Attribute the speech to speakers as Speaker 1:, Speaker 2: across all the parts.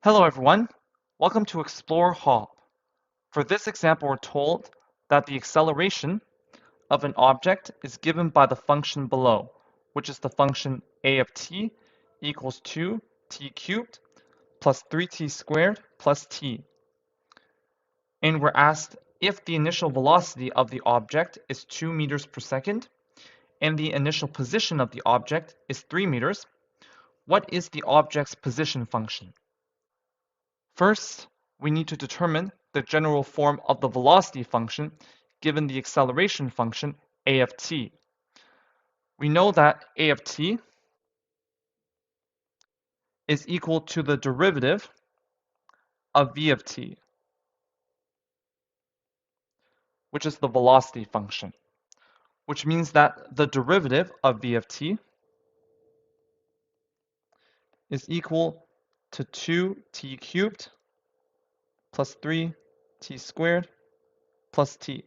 Speaker 1: Hello everyone, welcome to Explore Hop. For this example, we're told that the acceleration of an object is given by the function below, which is the function a of t equals 2t cubed plus 3t squared plus t. And we're asked if the initial velocity of the object is 2 meters per second and the initial position of the object is 3 meters, what is the object's position function? First, we need to determine the general form of the velocity function given the acceleration function a of t. We know that a of t is equal to the derivative of v of t, which is the velocity function, which means that the derivative of v of t is equal to 2t cubed plus 3t squared plus t.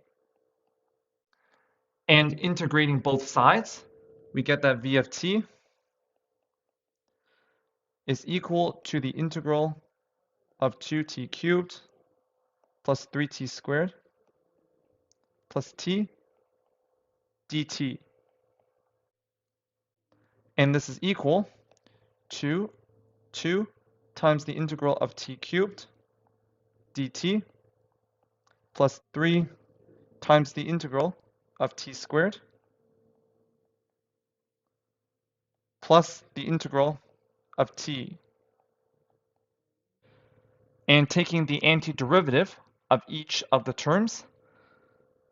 Speaker 1: And integrating both sides, we get that v of t is equal to the integral of 2t cubed plus 3t squared plus t dt. And this is equal to 2 times the integral of t cubed dt plus 3 times the integral of t squared plus the integral of t. And taking the antiderivative of each of the terms,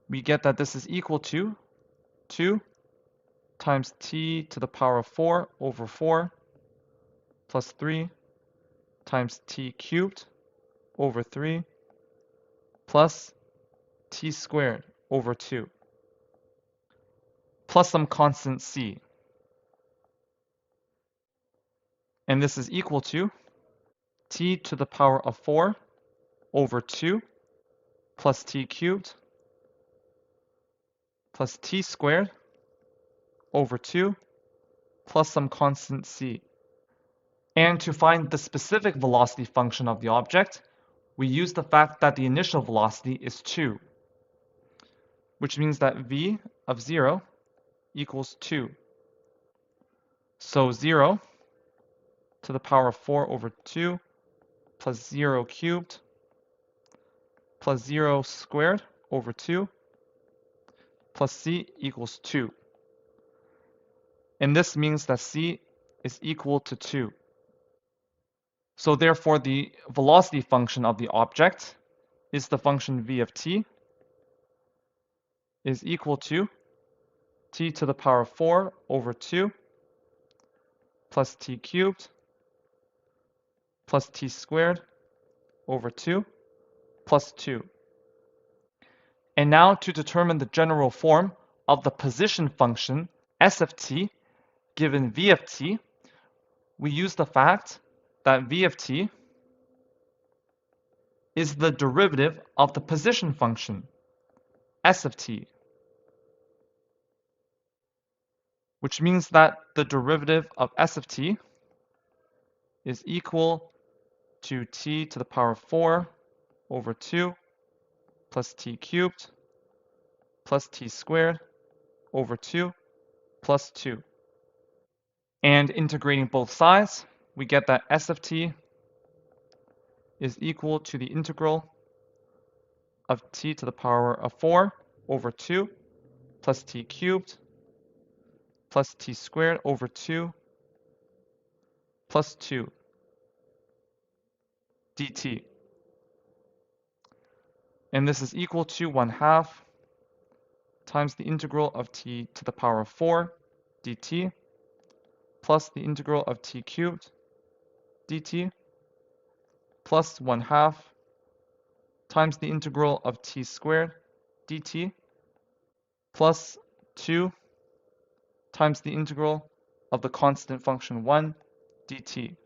Speaker 1: we get that this is equal to 2 times t to the power of 4 over 4 plus 3 times t cubed over 3 plus t squared over 2 plus some constant c. And this is equal to t to the power of 4 over 2 plus t cubed plus t squared over 2 plus some constant c. And to find the specific velocity function of the object, we use the fact that the initial velocity is 2, which means that v of 0 equals 2. So 0 to the power of 4 over 2 plus 0 cubed plus 0 squared over 2 plus c equals 2. And this means that c is equal to 2. So therefore, the velocity function of the object is the function v of t is equal to t to the power of 4 over 2 plus t cubed plus t squared over 2 plus 2. And now to determine the general form of the position function s of t given v of t, we use the fact that v of t is the derivative of the position function s of t, which means that the derivative of s of t is equal to t to the power of 4 over 2 plus t cubed plus t squared over 2 plus 2. And integrating both sides, we get that s of t is equal to the integral of t to the power of 4 over 2 plus t cubed plus t squared over 2 plus 2 dt. And this is equal to 1/2 times the integral of t to the power of 4 dt plus the integral of t cubed dt plus 1/2 times the integral of t squared dt plus 2 times the integral of the constant function 1 dt.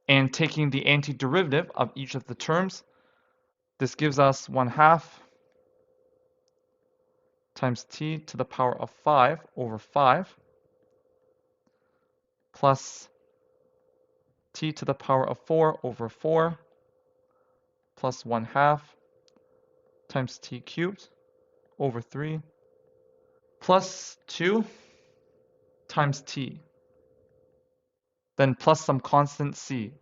Speaker 1: And taking the antiderivative of each of the terms, this gives us 1/2 times t to the power of 5 over 5 plus t to the power of 4 over 4 plus 1/2 times t cubed over 3 plus 2 times t, then plus some constant c.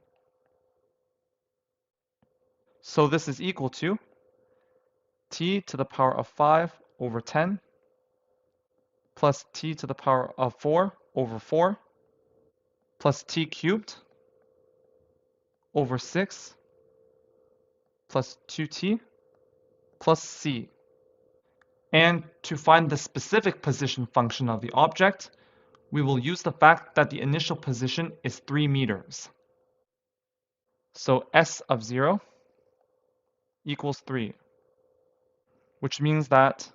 Speaker 1: So this is equal to t to the power of 5 over 10 plus t to the power of 4 over 4 plus t cubed over 6 plus 2t plus c. And to find the specific position function of the object, we will use the fact that the initial position is 3 meters. So s of 0 equals 3, which means that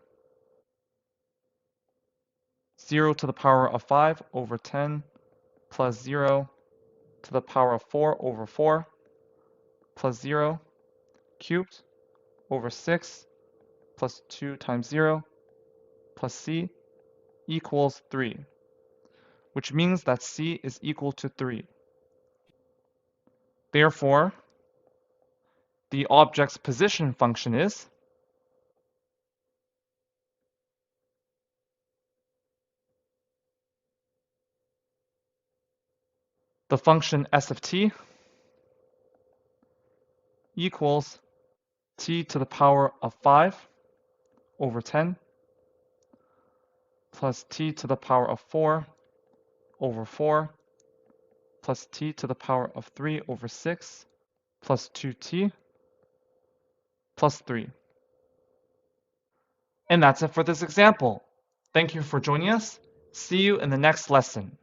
Speaker 1: 0 to the power of 5 over 10 plus 0 to the power of 4 over 4 plus 0 cubed over 6 plus 2 times 0 plus c equals 3, which means that c is equal to 3. Therefore, the object's position function is the function s of t equals t to the power of 5 over 10 plus t to the power of 4 over 4 plus t to the power of 3 over 6 plus 2t plus 3. And that's it for this example. Thank you for joining us. See you in the next lesson.